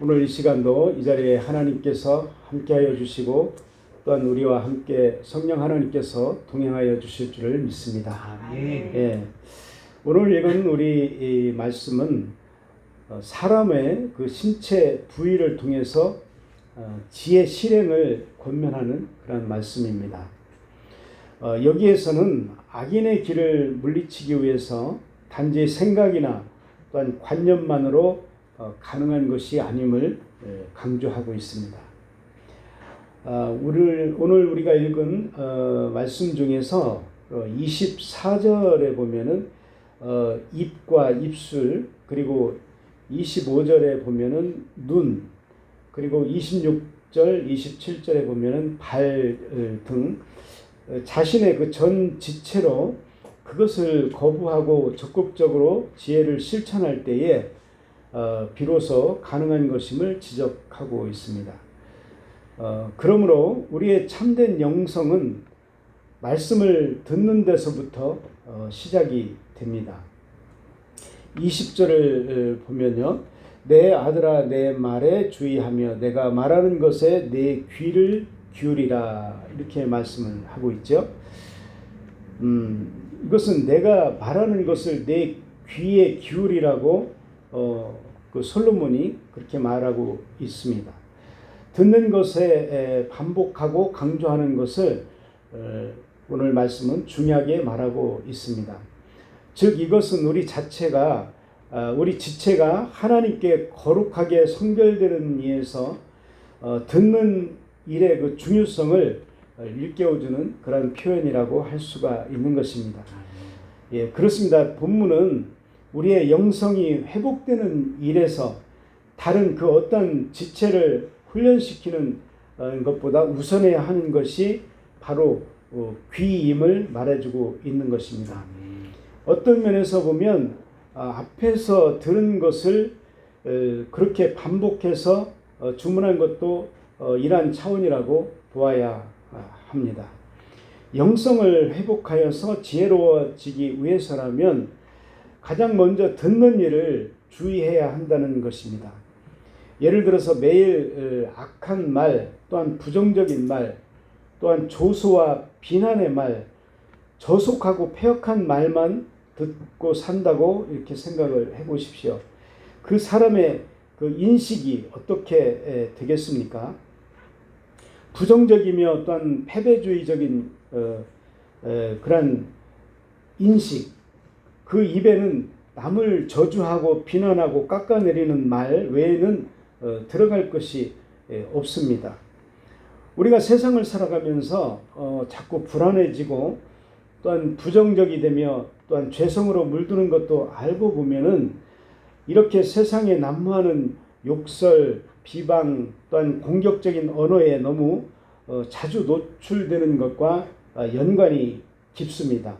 오늘 이 시간도 이 자리에 하나님께서 함께하여 주시고 또한 우리와 함께 성령 하나님께서 동행하여 주실 줄을 믿습니다. 예. 오늘 읽은 우리 이 말씀은 사람의 그 신체 부위를 통해서 지혜 실행을 권면하는 그런 말씀입니다. 여기에서는 악인의 길을 물리치기 위해서 단지 생각이나 또한 관념만으로 가능한 것이 아님을 강조하고 있습니다. 오늘 우리가 읽은 말씀 중에서 24절에 보면은 입과 입술, 그리고 25절에 보면은 눈, 그리고 26절, 27절에 보면은 발 등 자신의 그 전 지체로 그것을 거부하고 적극적으로 지혜를 실천할 때에 비로소 가능한 것임을 지적하고 있습니다. 그러므로 우리의 참된 영성은 말씀을 듣는 데서부터 시작이 됩니다. 20절을 보면요, 내 아들아 내 말에 주의하며 내가 말하는 것에 내 귀를 기울이라, 이렇게 말씀을 하고 있죠. 이것은 내가 말하는 것을 내 귀에 기울이라고 그 솔로몬이 그렇게 말하고 있습니다. 듣는 것에 반복하고 강조하는 것을 오늘 말씀은 중요하게 말하고 있습니다. 즉 이것은 우리 지체가 하나님께 거룩하게 성결되는 이에서 듣는 일의 그 중요성을 일깨워주는 그런 표현이라고 할 수가 있는 것입니다. 예, 그렇습니다. 본문은 우리의 영성이 회복되는 일에서 다른 그 어떤 지체를 훈련시키는 것보다 우선해야 하는 것이 바로 귀임을 말해주고 있는 것입니다. 어떤 면에서 보면 앞에서 들은 것을 그렇게 반복해서 주문한 것도 이러한 차원이라고 보아야 합니다. 영성을 회복하여서 지혜로워지기 위해서라면 가장 먼저 듣는 일을 주의해야 한다는 것입니다. 예를 들어서 매일 악한 말, 또한 부정적인 말, 또한 조소와 비난의 말, 저속하고 패역한 말만 듣고 산다고 이렇게 생각을 해보십시오. 그 사람의 그 인식이 어떻게 되겠습니까? 부정적이며 또한 패배주의적인 그런 인식, 그 입에는 남을 저주하고 비난하고 깎아내리는 말 외에는 들어갈 것이 없습니다. 우리가 세상을 살아가면서 자꾸 불안해지고 또한 부정적이 되며 또한 죄성으로 물드는 것도 알고 보면은 이렇게 세상에 난무하는 욕설, 비방 또한 공격적인 언어에 너무 자주 노출되는 것과 연관이 깊습니다.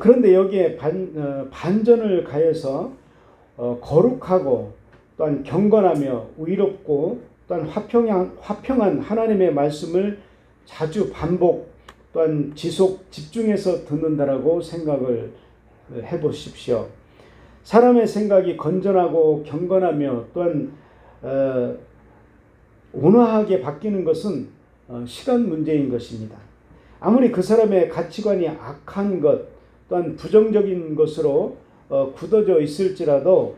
그런데 여기에 반전을 가해서 거룩하고 또한 경건하며 의롭고 또한 화평한 하나님의 말씀을 자주 반복 또한 지속 집중해서 듣는다라고 생각을 해보십시오. 사람의 생각이 건전하고 경건하며 또한 온화하게 바뀌는 것은 시간 문제인 것입니다. 아무리 그 사람의 가치관이 악한 것 또한 부정적인 것으로 굳어져 있을지라도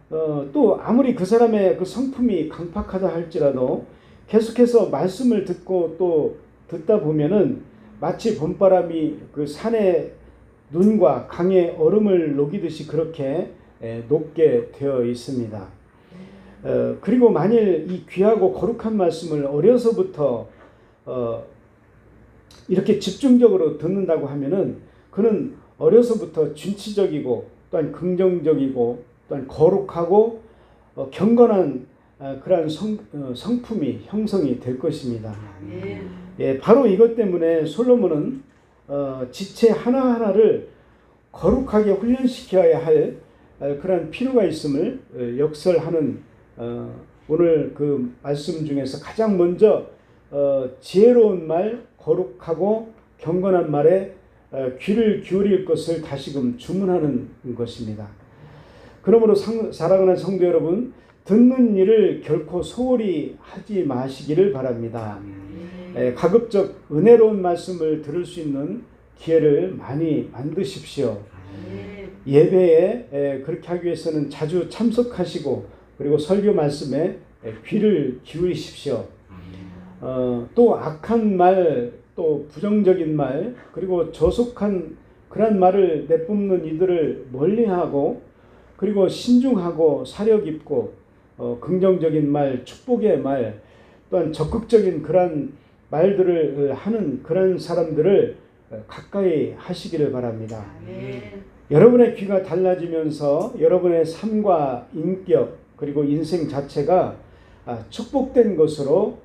또 아무리 그 사람의 그 성품이 강팍하다 할지라도 계속해서 말씀을 듣고 또 듣다 보면은 마치 봄바람이 그 산의 눈과 강의 얼음을 녹이듯이 그렇게 녹게 되어 있습니다. 그리고 만일 이 귀하고 거룩한 말씀을 어려서부터 이렇게 집중적으로 듣는다고 하면은 그는 어려서부터 진취적이고 또한 긍정적이고 또한 거룩하고 경건한 그러한 성품이 형성이 될 것입니다. 예, 바로 이것 때문에 솔로몬은 지체 하나하나를 거룩하게 훈련시켜야 할 그런 필요가 있음을 역설하는 오늘 그 말씀 중에서 가장 먼저 지혜로운 말, 거룩하고 경건한 말에 귀를 기울일 것을 다시금 주문하는 것입니다. 그러므로 사랑하는 성도 여러분, 듣는 일을 결코 소홀히 하지 마시기를 바랍니다. 가급적 은혜로운 말씀을 들을 수 있는 기회를 많이 만드십시오. 예배에 그렇게 하기 위해서는 자주 참석하시고 그리고 설교 말씀에 귀를 기울이십시오. 또 악한 말, 또 부정적인 말, 그리고 저속한 그런 말을 내뿜는 이들을 멀리하고 그리고 신중하고 사려 깊고 긍정적인 말, 축복의 말, 또한 적극적인 그런 말들을 하는 그런 사람들을 가까이 하시기를 바랍니다. 여러분의 귀가 달라지면서 여러분의 삶과 인격 그리고 인생 자체가 축복된 것으로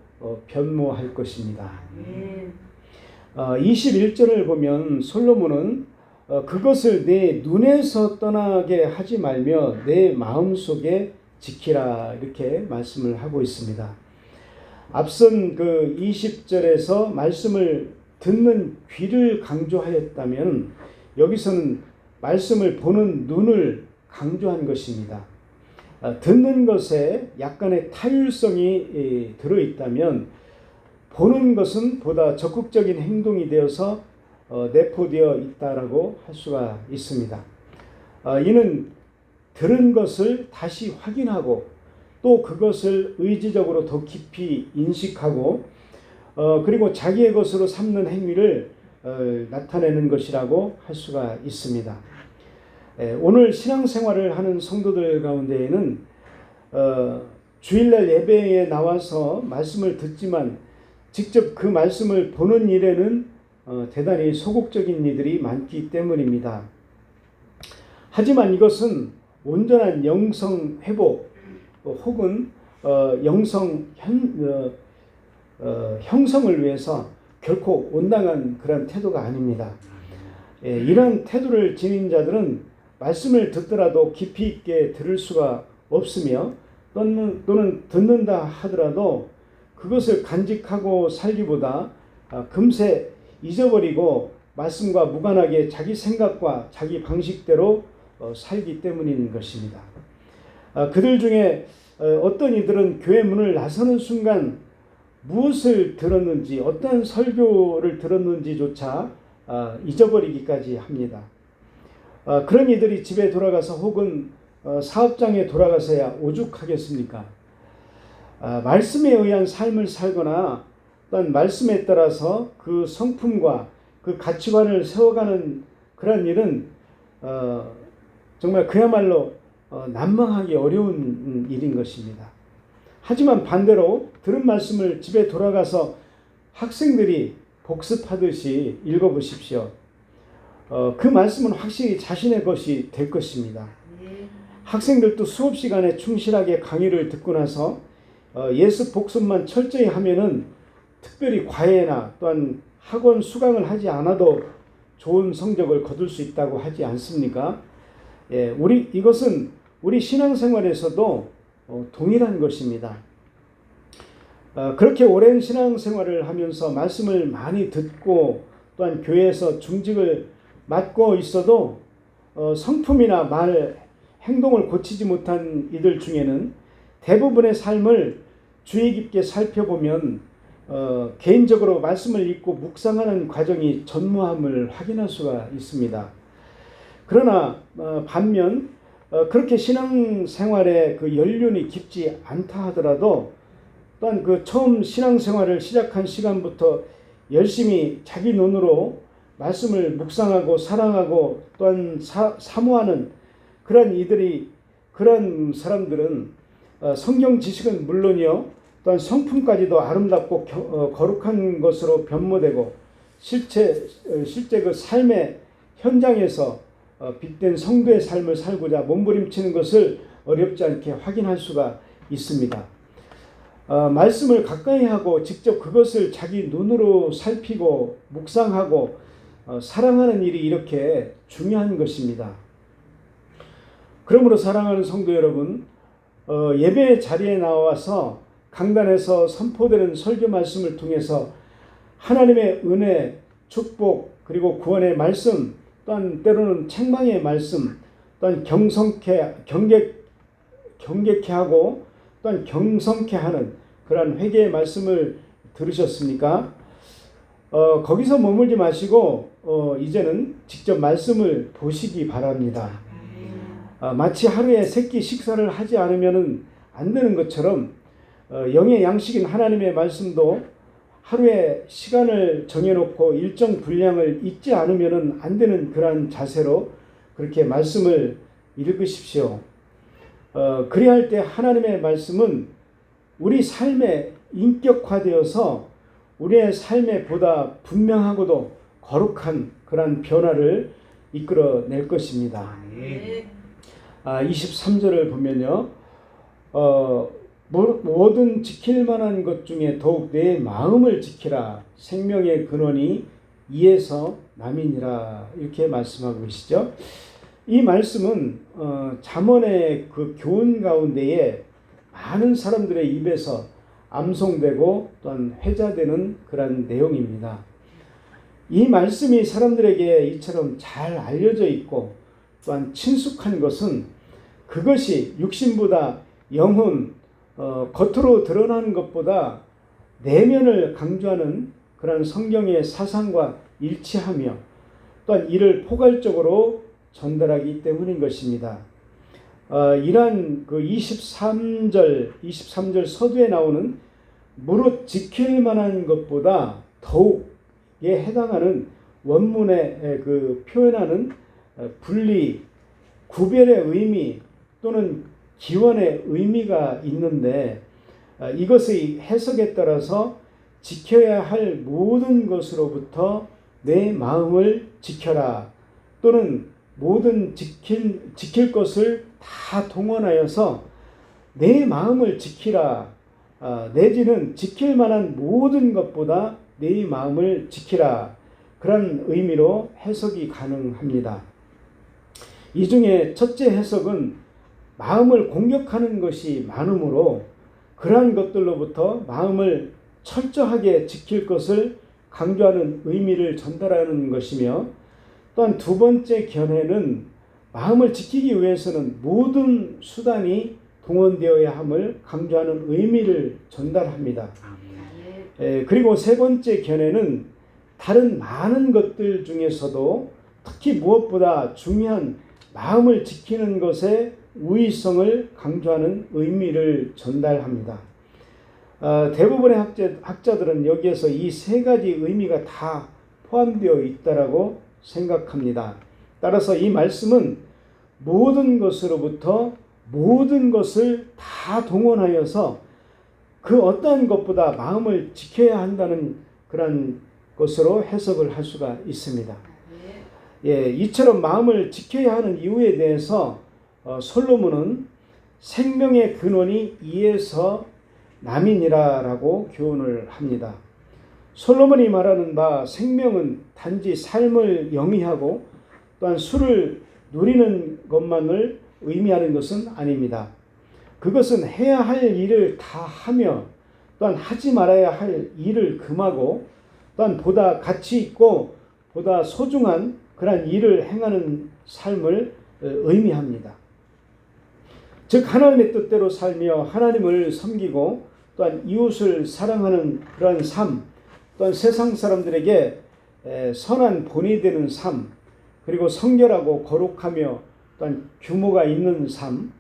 변모할 것입니다. 21절을 보면 솔로몬은 그것을 내 눈에서 떠나게 하지 말며 내 마음속에 지키라 이렇게 말씀을 하고 있습니다. 앞선 그 20절에서 말씀을 듣는 귀를 강조하였다면 여기서는 말씀을 보는 눈을 강조한 것입니다. 듣는 것에 약간의 타율성이 들어있다면 보는 것은 보다 적극적인 행동이 되어서 내포되어 있다라고 할 수가 있습니다. 이는 들은 것을 다시 확인하고 또 그것을 의지적으로 더 깊이 인식하고 그리고 자기의 것으로 삼는 행위를 나타내는 것이라고 할 수가 있습니다. 오늘 신앙생활을 하는 성도들 가운데에는 주일날 예배에 나와서 말씀을 듣지만 직접 그 말씀을 보는 일에는 대단히 소극적인 이들이 많기 때문입니다. 하지만 이것은 온전한 영성 회복 혹은 영성 형성을 위해서 결코 온당한 그런 태도가 아닙니다. 이런 태도를 지닌 자들은 말씀을 듣더라도 깊이 있게 들을 수가 없으며 또는 듣는다 하더라도 그것을 간직하고 살기보다 금세 잊어버리고 말씀과 무관하게 자기 생각과 자기 방식대로 살기 때문인 것입니다. 그들 중에 어떤 이들은 교회 문을 나서는 순간 무엇을 들었는지 어떤 설교를 들었는지조차 잊어버리기까지 합니다. 그런 이들이 집에 돌아가서 혹은 사업장에 돌아가서야 오죽하겠습니까? 말씀에 의한 삶을 살거나 또한 말씀에 따라서 그 성품과 그 가치관을 세워가는 그런 일은 정말 그야말로 난망하기 어려운 일인 것입니다. 하지만 반대로 들은 말씀을 집에 돌아가서 학생들이 복습하듯이 읽어보십시오. 그 말씀은 확실히 자신의 것이 될 것입니다. 학생들도 수업 시간에 충실하게 강의를 듣고 나서 예습 복습만 철저히 하면은 특별히 과외나 또한 학원 수강을 하지 않아도 좋은 성적을 거둘 수 있다고 하지 않습니까? 이것은 우리 신앙생활에서도 동일한 것입니다. 그렇게 오랜 신앙생활을 하면서 말씀을 많이 듣고 또한 교회에서 중직을 맡고 있어도 성품이나 말, 행동을 고치지 못한 이들 중에는 대부분의 삶을 주의 깊게 살펴보면 개인적으로 말씀을 읽고 묵상하는 과정이 전무함을 확인할 수가 있습니다. 그러나 반면 그렇게 신앙생활에 그 연륜이 깊지 않다 하더라도 또한 그 처음 신앙생활을 시작한 시간부터 열심히 자기 눈으로 말씀을 묵상하고 사랑하고 또한 사모하는 그런 사람들은 성경 지식은 물론이요 또한 성품까지도 아름답고 거룩한 것으로 변모되고 실제 그 삶의 현장에서 빛된 성도의 삶을 살고자 몸부림치는 것을 어렵지 않게 확인할 수가 있습니다. 말씀을 가까이 하고 직접 그것을 자기 눈으로 살피고 묵상하고 사랑하는 일이 이렇게 중요한 것입니다. 그러므로 사랑하는 성도 여러분, 예배 자리에 나와서 강단에서 선포되는 설교 말씀을 통해서 하나님의 은혜, 축복, 그리고 구원의 말씀, 또한 때로는 책망의 말씀, 또한 경계케 하고 또한 경성케 하는 그러한 회개의 말씀을 들으셨습니까? 거기서 머물지 마시고 이제는 직접 말씀을 보시기 바랍니다. 마치 하루에 세 끼 식사를 하지 않으면 안 되는 것처럼 영의 양식인 하나님의 말씀도 하루에 시간을 정해놓고 일정 분량을 읽지 않으면 안 되는 그러한 자세로 그렇게 말씀을 읽으십시오. 그리할 때 하나님의 말씀은 우리 삶에 인격화되어서 우리의 삶에 보다 분명하고도 거룩한 그러한 변화를 이끌어낼 것입니다. 23절을 보면요. 모든 지킬 만한 것 중에 더욱 내 마음을 지키라. 생명의 근원이 이에서 남이니라. 이렇게 말씀하고 계시죠. 이 말씀은 잠언의 그 교훈 가운데에 많은 사람들의 입에서 암송되고 또한 회자되는 그런 내용입니다. 이 말씀이 사람들에게 이처럼 잘 알려져 있고 또한 친숙한 것은 그것이 육신보다 영혼, 겉으로 드러나는 것보다 내면을 강조하는 그런 성경의 사상과 일치하며 또한 이를 포괄적으로 전달하기 때문인 것입니다. 이러한 그 23절 서두에 나오는 무릇 지킬 만한 것보다 더욱에 해당하는 원문에 그 표현하는 분리, 구별의 의미 또는 기원의 의미가 있는데 이것의 해석에 따라서 지켜야 할 모든 것으로부터 내 마음을 지켜라 또는 모든 지킬 것을 다 동원하여서 내 마음을 지키라 내지는 지킬 만한 모든 것보다 내 마음을 지키라 그런 의미로 해석이 가능합니다. 이 중에 첫째 해석은 마음을 공격하는 것이 많으므로 그러한 것들로부터 마음을 철저하게 지킬 것을 강조하는 의미를 전달하는 것이며 또한 두 번째 견해는 마음을 지키기 위해서는 모든 수단이 동원되어야 함을 강조하는 의미를 전달합니다. 그리고 세 번째 견해는 다른 많은 것들 중에서도 특히 무엇보다 중요한 마음을 지키는 것의 우위성을 강조하는 의미를 전달합니다. 대부분의 학자들은 여기에서 이 세 가지 의미가 다 포함되어 있다고 생각합니다. 따라서 이 말씀은 모든 것으로부터 모든 것을 다 동원하여서 그 어떠한 것보다 마음을 지켜야 한다는 그런 것으로 해석을 할 수가 있습니다. 이처럼 마음을 지켜야 하는 이유에 대해서 솔로몬은 생명의 근원이 이에서 남이니라라고 교훈을 합니다. 솔로몬이 말하는 바 생명은 단지 삶을 영위하고 또한 수를 누리는 것만을 의미하는 것은 아닙니다. 그것은 해야 할 일을 다 하며 또한 하지 말아야 할 일을 금하고 또한 보다 가치 있고 보다 소중한 그러한 일을 행하는 삶을 의미합니다. 즉 하나님의 뜻대로 살며 하나님을 섬기고 또한 이웃을 사랑하는 그러한 삶, 또한 세상 사람들에게 선한 본이 되는 삶, 그리고 성결하고 거룩하며 또한 규모가 있는 삶,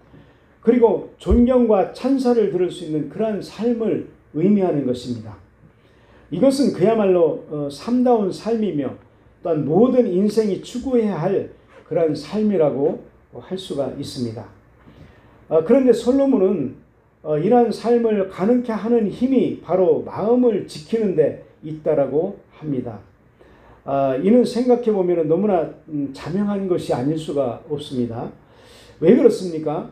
그리고 존경과 찬사를 들을 수 있는 그러한 삶을 의미하는 것입니다. 이것은 그야말로 참다운 삶이며 또한 모든 인생이 추구해야 할 그러한 삶이라고 할 수가 있습니다. 그런데 솔로몬은 이러한 삶을 가능케 하는 힘이 바로 마음을 지키는 데 있다라고 합니다. 이는 생각해 보면 너무나 자명한 것이 아닐 수가 없습니다. 왜 그렇습니까?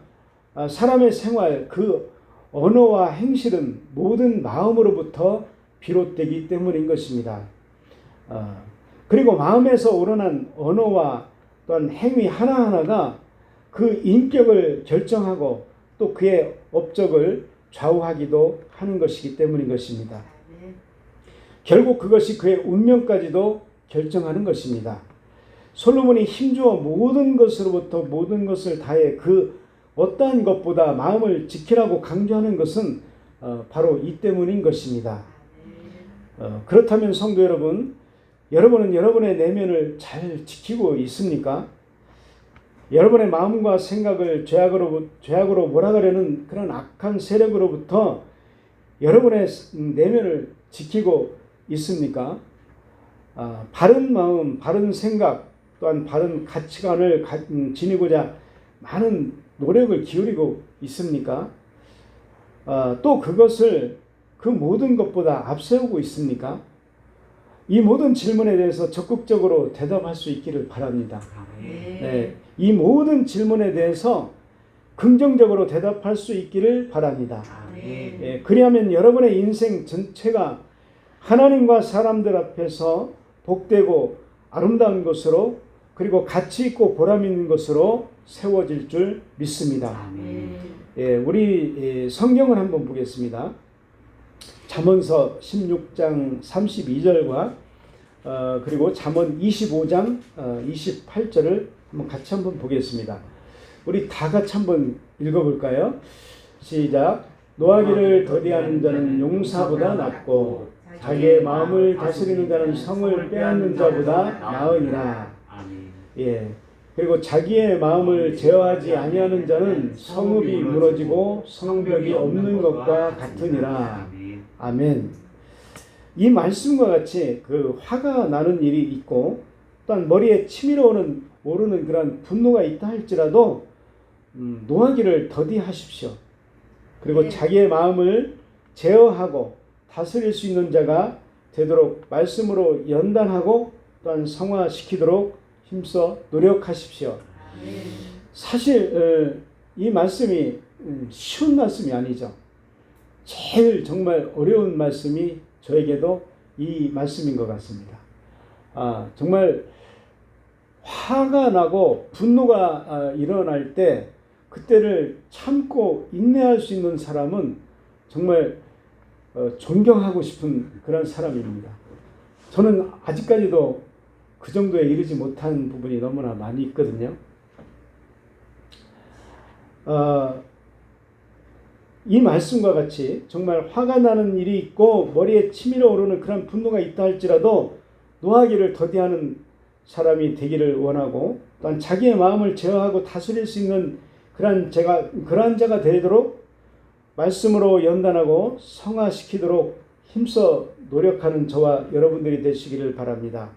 사람의 생활, 그 언어와 행실은 모든 마음으로부터 비롯되기 때문인 것입니다. 그리고 마음에서 우러난 언어와 또한 행위 하나하나가 그 인격을 결정하고 또 그의 업적을 좌우하기도 하는 것이기 때문인 것입니다. 결국 그것이 그의 운명까지도 결정하는 것입니다. 솔로몬이 힘주어 모든 것으로부터 모든 것을 다해 그 어떠한 것보다 마음을 지키라고 강조하는 것은 바로 이 때문인 것입니다. 그렇다면 성도 여러분, 여러분은 여러분의 내면을 잘 지키고 있습니까? 여러분의 마음과 생각을 죄악으로 몰아가려는 그런 악한 세력으로부터 여러분의 내면을 지키고 있습니까? 바른 마음, 바른 생각, 또한 바른 가치관을 지니고자 많은 노력을 기울이고 있습니까? 또 그것을 그 모든 것보다 앞세우고 있습니까? 이 모든 질문에 대해서 적극적으로 대답할 수 있기를 바랍니다. 네, 이 모든 질문에 대해서 긍정적으로 대답할 수 있기를 바랍니다. 네, 그리하면 여러분의 인생 전체가 하나님과 사람들 앞에서 복되고 아름다운 것으로, 그리고 가치 있고 보람 있는 것으로 세워질 줄 믿습니다. 예, 우리 성경을 한번 보겠습니다. 잠언서 16장 32절과 그리고 잠언 25장 28절을 같이 한번 보겠습니다. 우리 다 같이 한번 읽어볼까요? 시작. 노하기를 더디하는 자는 용사보다 낫고 자기의 마음을 다스리는 자는 성을 빼앗는 자보다 나으니라. 예. 그리고 자기의 마음을 제어하지 아니하는 자는 성읍이 무너지고 성벽이 없는 것과 같으니라. 아멘. 이 말씀과 같이 그 화가 나는 일이 있고 또한 머리에 치밀어 오르는 그런 분노가 있다 할지라도 노하기를 더디하십시오. 그리고 자기의 마음을 제어하고 다스릴 수 있는 자가 되도록 말씀으로 연단하고 또한 성화시키도록 힘써 노력하십시오. 사실 이 말씀이 쉬운 말씀이 아니죠. 제일 정말 어려운 말씀이 저에게도 이 말씀인 것 같습니다. 정말 화가 나고 분노가 일어날 때 그때를 참고 인내할 수 있는 사람은 정말 존경하고 싶은 그런 사람입니다. 저는 아직까지도 그 정도에 이르지 못한 부분이 너무나 많이 있거든요. 이 말씀과 같이 정말 화가 나는 일이 있고 머리에 치밀어 오르는 그런 분노가 있다 할지라도 노하기를 더디하는 사람이 되기를 원하고, 또한 자기의 마음을 제어하고 다스릴 수 있는 그러한 자가 되도록 말씀으로 연단하고 성화시키도록 힘써 노력하는 저와 여러분들이 되시기를 바랍니다.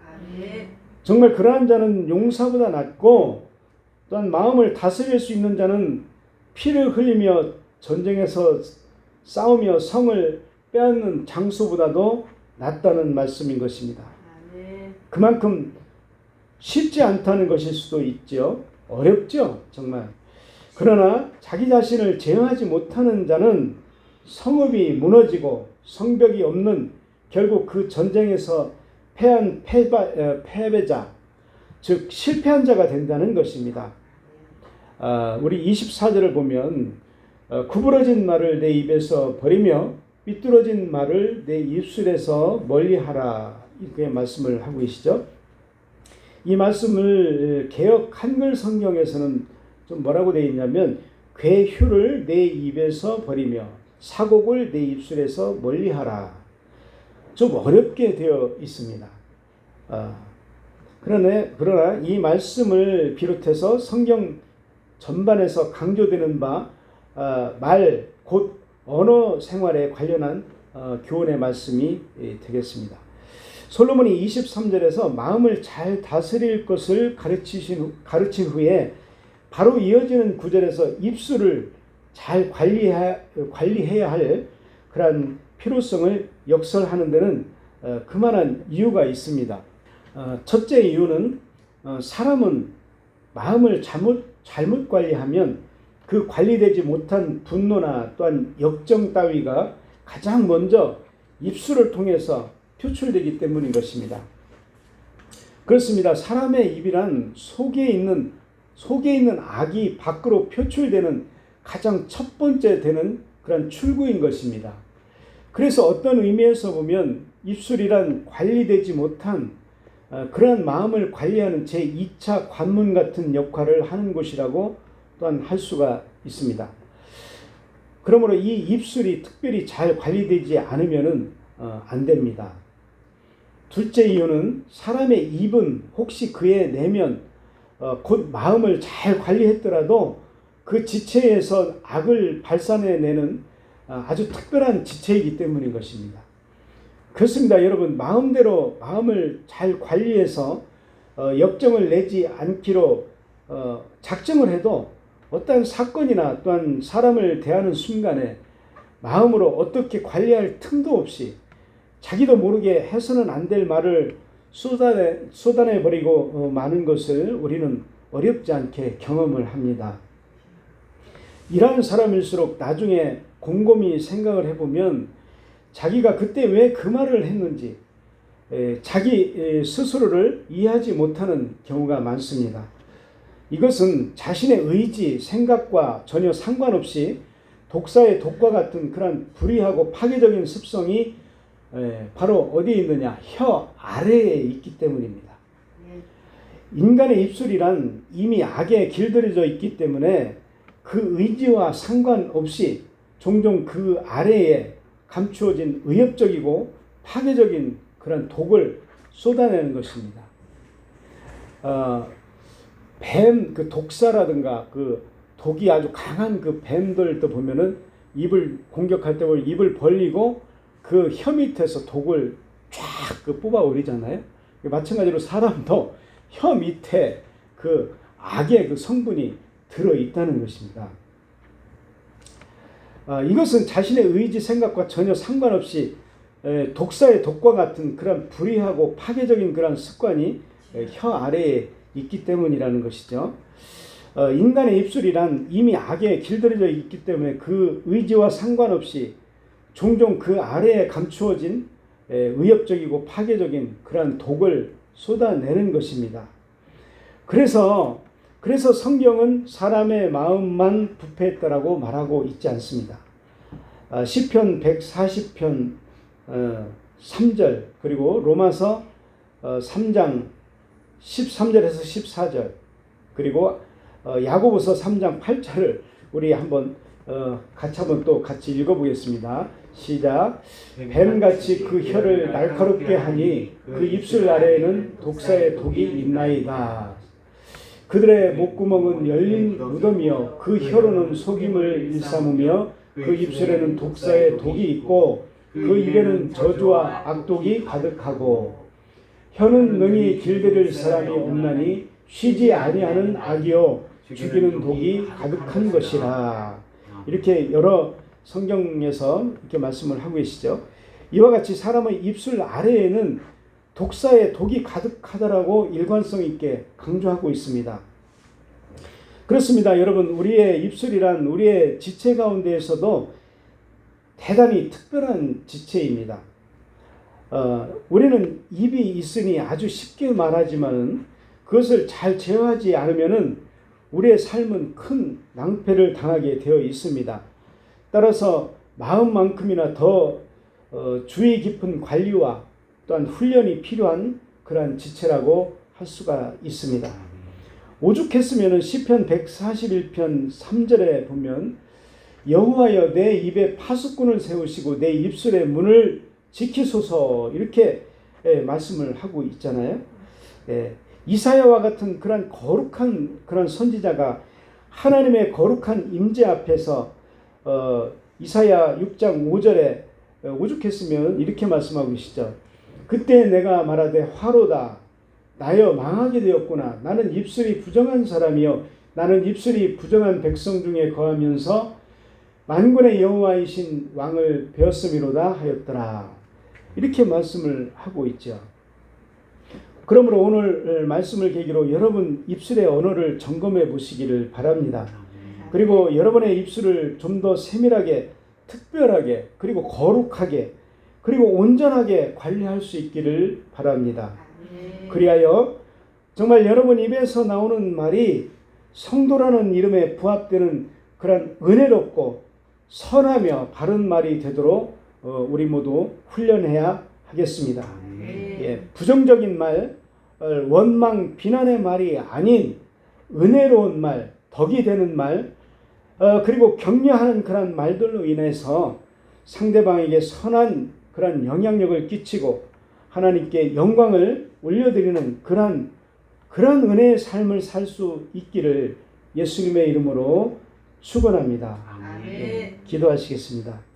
정말 그러한 자는 용사보다 낫고, 또한 마음을 다스릴 수 있는 자는 피를 흘리며 전쟁에서 싸우며 성을 빼앗는 장수보다도 낫다는 말씀인 것입니다. 그만큼 쉽지 않다는 것일 수도 있죠. 어렵죠, 정말. 그러나 자기 자신을 제어하지 못하는 자는 성읍이 무너지고 성벽이 없는, 결국 그 전쟁에서 패한 패배자, 즉 실패한 자가 된다는 것입니다. 우리 24절을 보면 구부러진 말을 내 입에서 버리며 삐뚤어진 말을 내 입술에서 멀리하라, 이렇게 말씀을 하고 계시죠. 이 말씀을 개역 한글 성경에서는 좀 뭐라고 되어 있냐면, 괴휴를 내 입에서 버리며 사곡을 내 입술에서 멀리하라. 좀 어렵게 되어 있습니다. 그러나 이 말씀을 비롯해서 성경 전반에서 강조되는 바 곧 언어 생활에 관련한 교훈의 말씀이 되겠습니다. 솔로몬이 23절에서 마음을 잘 다스릴 것을 가르친 후에 바로 이어지는 구절에서 입술을 잘 관리해야 할 그런 필요성을 역설하는 데는 그만한 이유가 있습니다. 첫째 이유는 사람은 마음을 잘못 관리하면 그 관리되지 못한 분노나 또한 역정 따위가 가장 먼저 입술을 통해서 표출되기 때문인 것입니다. 그렇습니다. 사람의 입이란 속에 있는 악이 밖으로 표출되는 가장 첫 번째 되는 그런 출구인 것입니다. 그래서 어떤 의미에서 보면 입술이란 관리되지 못한 그러한 마음을 관리하는 제2차 관문 같은 역할을 하는 곳이라고 또한 할 수가 있습니다. 그러므로 이 입술이 특별히 잘 관리되지 않으면은 안 됩니다. 둘째 이유는 사람의 입은 혹시 그의 내면 곧 마음을 잘 관리했더라도 그 지체에서 악을 발산해내는 아주 특별한 지체이기 때문인 것입니다. 그렇습니다. 여러분, 마음대로 마음을 잘 관리해서 역정을 내지 않기로 작정을 해도 어떠한 사건이나 또한 사람을 대하는 순간에 마음으로 어떻게 관리할 틈도 없이 자기도 모르게 해서는 안 될 말을 쏟아내버리고 마는 것을 우리는 어렵지 않게 경험을 합니다. 이러한 사람일수록 나중에 곰곰이 생각을 해보면 자기가 그때 왜 그 말을 했는지 자기 스스로를 이해하지 못하는 경우가 많습니다. 이것은 자신의 의지, 생각과 전혀 상관없이 독사의 독과 같은 그런 불의하고 파괴적인 습성이 바로 어디에 있느냐? 혀 아래에 있기 때문입니다. 인간의 입술이란 이미 악에 길들여져 있기 때문에 그 의지와 상관없이 종종 그 아래에 감추어진 의협적이고 파괴적인 그런 독을 쏟아내는 것입니다. 뱀, 그 독사라든가 그 독이 아주 강한 그 뱀들도 보면은 입을 공격할 때 보면 입을 벌리고 그 혀 밑에서 독을 쫙 그 뽑아 올리잖아요. 마찬가지로 사람도 혀 밑에 그 악의 그 성분이 들어 있다는 것입니다. 이것은 자신의 의지 생각과 전혀 상관없이 독사의 독과 같은 그런 불의하고 파괴적인 그런 습관이 혀 아래에 있기 때문이라는 것이죠. 인간의 입술이란 이미 악에 길들여져 있기 때문에 그 의지와 상관없이 종종 그 아래에 감추어진 의협적이고 파괴적인 그런 독을 쏟아내는 것입니다. 그래서 성경은 사람의 마음만 부패했다라고 말하고 있지 않습니다. 시편 140편 3절 그리고 로마서 3장 13절에서 14절 그리고 야고보서 3장 8절을 우리 한번 같이 읽어보겠습니다. 시작. 뱀같이 그 혀를 날카롭게 하니 그 입술 아래에는 독사의 독이 있나이다. 그들의 목구멍은 열린 무덤이요 그 혀로는 속임을 일삼으며 그 입술에는 독사의 독이 있고 그 입에는 저주와 악독이 가득하고 혀는 능히 길들일 사람이 없나니 쉬지 아니하는 악이요 죽이는 독이 가득한 것이라. 이렇게 여러 성경에서 이렇게 말씀을 하고 계시죠. 이와 같이 사람의 입술 아래에는 독사의 독이 가득하다라고 일관성 있게 강조하고 있습니다. 그렇습니다. 여러분, 우리의 입술이란 우리의 지체 가운데에서도 대단히 특별한 지체입니다. 우리는 입이 있으니 아주 쉽게 말하지만은 그것을 잘 제어하지 않으면은 우리의 삶은 큰 낭패를 당하게 되어 있습니다. 따라서 마음만큼이나 더 주의 깊은 관리와 또한 훈련이 필요한 그러한 지체라고 할 수가 있습니다. 오죽했으면 시편 141편 3절에 보면 여호와여 내 입에 파수꾼을 세우시고 내 입술의 문을 지키소서 이렇게 말씀을 하고 있잖아요. 이사야와 같은 그런 거룩한 그런 선지자가 하나님의 거룩한 임재 앞에서 이사야 6장 5절에 오죽했으면 이렇게 말씀하고 계시죠. 그때 내가 말하되 화로다 나여 망하게 되었구나. 나는 입술이 부정한 사람이요 나는 입술이 부정한 백성 중에 거하면서 만군의 여호와이신 왕을 배웠음이로다 하였더라. 이렇게 말씀을 하고 있죠. 그러므로 오늘 말씀을 계기로 여러분 입술의 언어를 점검해 보시기를 바랍니다. 그리고 여러분의 입술을 좀 더 세밀하게 특별하게 그리고 거룩하게 그리고 온전하게 관리할 수 있기를 바랍니다. 그리하여 정말 여러분 입에서 나오는 말이 성도라는 이름에 부합되는 그런 은혜롭고 선하며 바른 말이 되도록 우리 모두 훈련해야 하겠습니다. 부정적인 말, 원망, 비난의 말이 아닌 은혜로운 말, 덕이 되는 말, 그리고 격려하는 그런 말들로 인해서 상대방에게 선한 그런 영향력을 끼치고 하나님께 영광을 올려드리는 그런 은혜의 삶을 살 수 있기를 예수님의 이름으로 축원합니다. 아멘. 기도하시겠습니다.